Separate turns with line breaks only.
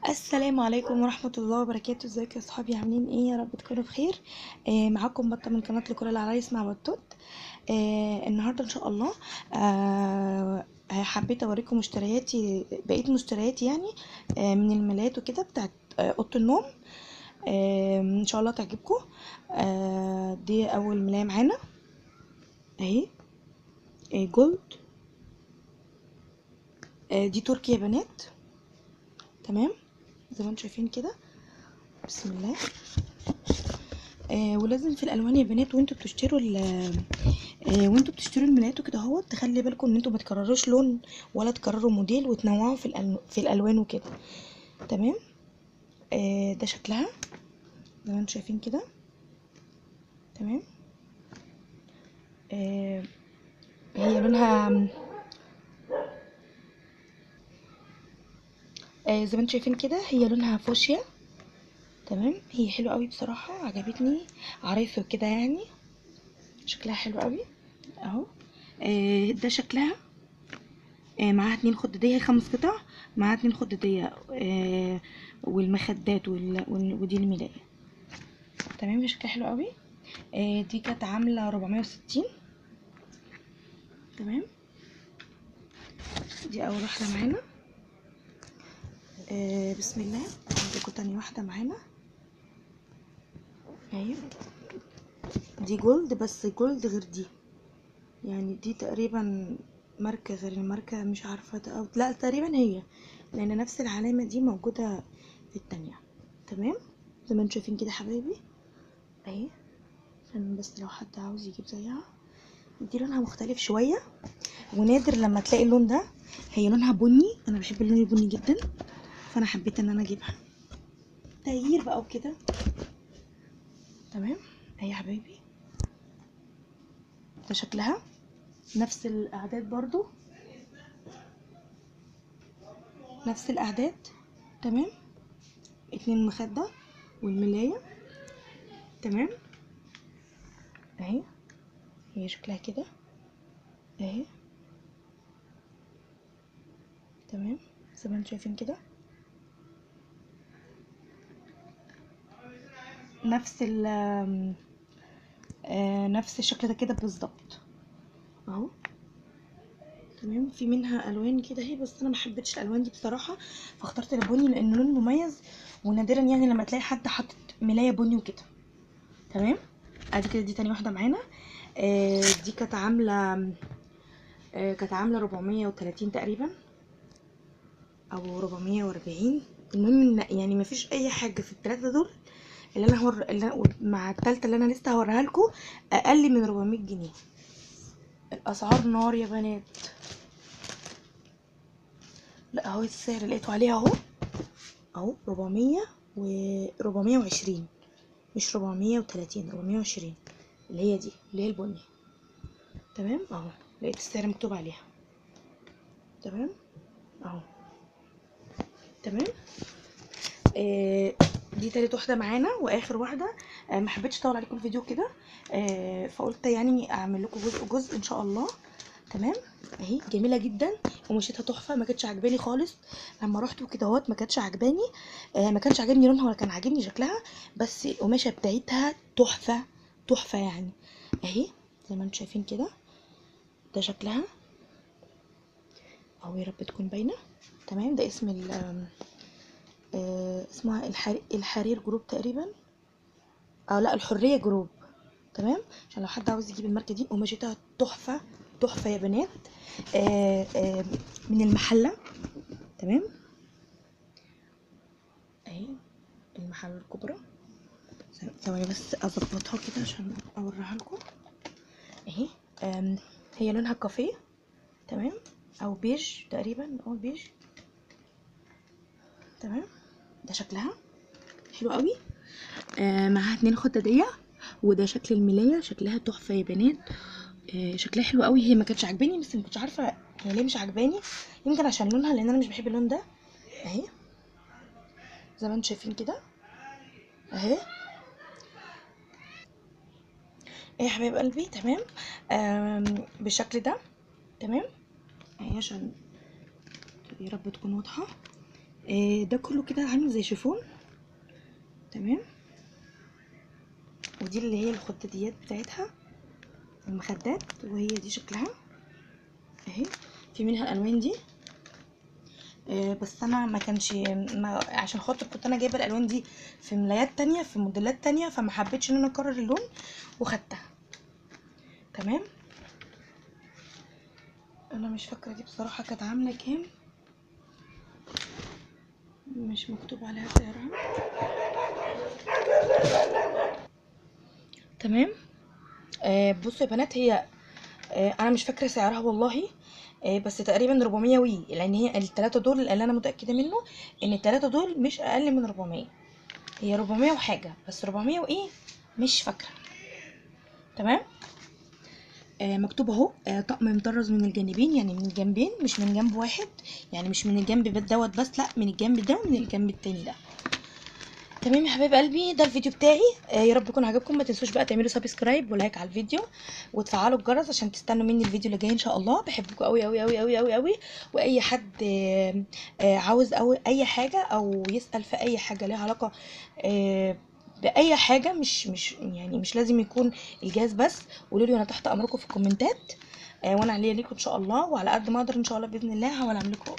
السلام عليكم ورحمة الله وبركاته. ازيكم يا صحابي؟ عاملين ايه؟ يا رب تكونوا بخير. معاكم بطة من قناة لكل العرايس مع بطوط. النهاردة ان شاء الله حبيت اوريكم مشترياتي، بقيت مشترياتي يعني من الملايات وكده بتاعت اوضة النوم. ان شاء الله تعجبكم. دي اول ملاية معانا اهي، جولد. دي تركي يا بنات، تمام زي ما انتم شايفين كده. بسم الله. ولازم في الالوان يا بنات وانتوا بتشتروا الملايات وكده اهوت، تخلي بالكم ان انتوا ما تكرروش لون ولا تكرروا موديل، وتنوعوا في الالوان وكده، تمام. ده شكلها زي ما انتوا شايفين كده، تمام. هي لونها زي ما انتوا شايفين كده، هي لونها فوشيا، تمام. هي حلوه قوي بصراحه، عجبتني، عرايسي وكده يعني، شكلها حلو قوي اهو. ده شكلها. معاها 2 خدادية، 5 قطع، معاها 2 خدادية، والمخدات ودي الملاية، تمام. شكلها حلو قوي. دي كانت عاملة 460، تمام. دي اول واحدة معانا. بسم الله. عندكم تاني واحدة معانا اهي، دي جولد، بس جولد غير دي، يعني دي تقريبا ماركة غير الماركة، مش عارفة أو لا، تقريبا هي، لان نفس العلامة دي موجودة في التانية، تمام. زي ما انتم شايفين كده حبايبي اهي، عشان بس لو حد عاوز يجيب زيها. دي لونها مختلف شوية، ونادر لما تلاقي اللون ده. هي لونها بني، انا بحب اللون البني جدا، فانا حبيت ان انا اجيبها تغيير بقى وكده، تمام. اهي يا حبايبي، ده شكلها، نفس الاعداد برضو، نفس الاعداد، تمام. 2 مخدة والملاية، تمام. اهي، هي شكلها كده اهي، تمام. زي ما انتم شايفين كده، نفس ال نفس الشكل ده كده بالظبط اهو، تمام. في منها الوان كده اهي، بس انا ما حبيتش الالوان دي بصراحه، فاخترت البني لانه لون مميز، ونادرا يعني لما تلاقي حد حاطط ملايه بني وكده، تمام. ادي كده، دي تاني واحده معانا. دي كانت عامله 430 تقريبا او 440. المهم ان يعني ما فيش اي حاجه في الثلاثه دول مع الثالثه اللي انا لسه هوريها لكم اقل من 400 جنيه. الاسعار نار يا بنات. لا اهو السعر لقيته عليها اهو، اهو 400 و 420، مش 430، 420، اللي هي دي اللي هي البني، تمام. اهو لقيت السعر مكتوب عليها، تمام اهو، تمام. دي تالت واحده معانا واخر واحده. ما حبيتش اطول عليكم الفيديو كده، فقلت يعني اعمل لكم جزء جزء ان شاء الله، تمام. اهي جميله جدا، ومشيتها تحفه، ما كانتش عجباني خالص لما رحت وكده اهوت، ما كانتش عجباني. ما كانش عاجبني لونها ولا كان عاجبني شكلها، بس القماشه بتاعتها تحفه، تحفه يعني. اهي زي ما انتم شايفين كده، ده شكلها اهو، يا رب تكون باينه، تمام. ده اسم اسمها الحرير جروب تقريبا، او لا، الحريه جروب، تمام. عشان لو حد عاوز يجيب الماركه دي، قماشتها تحفه، تحفه يا بنات. من المحله، تمام. اهي المحله الكبرى، ثواني بس اظبطها كده عشان اوريها لكم اهي. هي لونها كافيه، تمام، او بيج تقريبا، بيج، تمام. ده شكلها حلو قوي. معاها 2 خداديه، وده شكل الملايه، شكلها تحفه يا بنات. شكلها حلو قوي. هي ما كانتش عاجباني، بس ما كنتش عارفه هي ليه مش عاجباني، يمكن عشان لونها، لان انا مش بحب اللون ده. اهي زي ما انتم شايفين كده اهي. ايه يا حبايب قلبي، تمام. بالشكل ده، تمام. اهي عشان يا رب تكون واضحه ده كله كده عامل زي شيفون. تمام. ودي اللي هي الخداديات بتاعتها، المخدات، وهي دي شكلها اهي. في منها الالوان دي، بس انا ما كانش عشان خاطر كنت انا جايبه الالوان دي في ملايات تانية في موديلات تانية، فما حبيتش ان انا اكرر اللون وخدتها. تمام. انا مش فاكره دي بصراحه كانت عامله كام، مش مكتوب عليها سعرها. تمام. بصوا يا بنات، هي انا مش فاكره سعرها والله، بس تقريبا 400 وي، لان هي التلاتة دول اللي انا متاكده منه ان التلاتة دول مش اقل من 400. هي 400 وحاجه، بس 400 وايه مش فاكره. تمام. مكتوب اهو طقم مطرز من الجانبين، يعني من الجنبين مش من جنب واحد، يعني مش من الجنب دوت بس، لا من الجنب ده ومن الجنب التاني ده. تمام يا حبايب قلبي، ده الفيديو بتاعي. يا رب يكون عجبكم. ما تنسوش بقى تعملوا سبسكرايب ولايك على الفيديو وتفعلوا الجرس عشان تستنوا مني الفيديو اللي جاي ان شاء الله. بحبكم قوي قوي قوي قوي قوي قوي. واي حد عاوز او اي حاجه او يسال في اي حاجه ليها علاقه باي حاجه، مش يعني مش لازم يكون الجهاز بس، قولوا لي انا تحت امركم في الكومنتات. وانا عليا ليكم ان شاء الله، وعلى قد ما اقدر ان شاء الله باذن الله هحاول اعمل لكم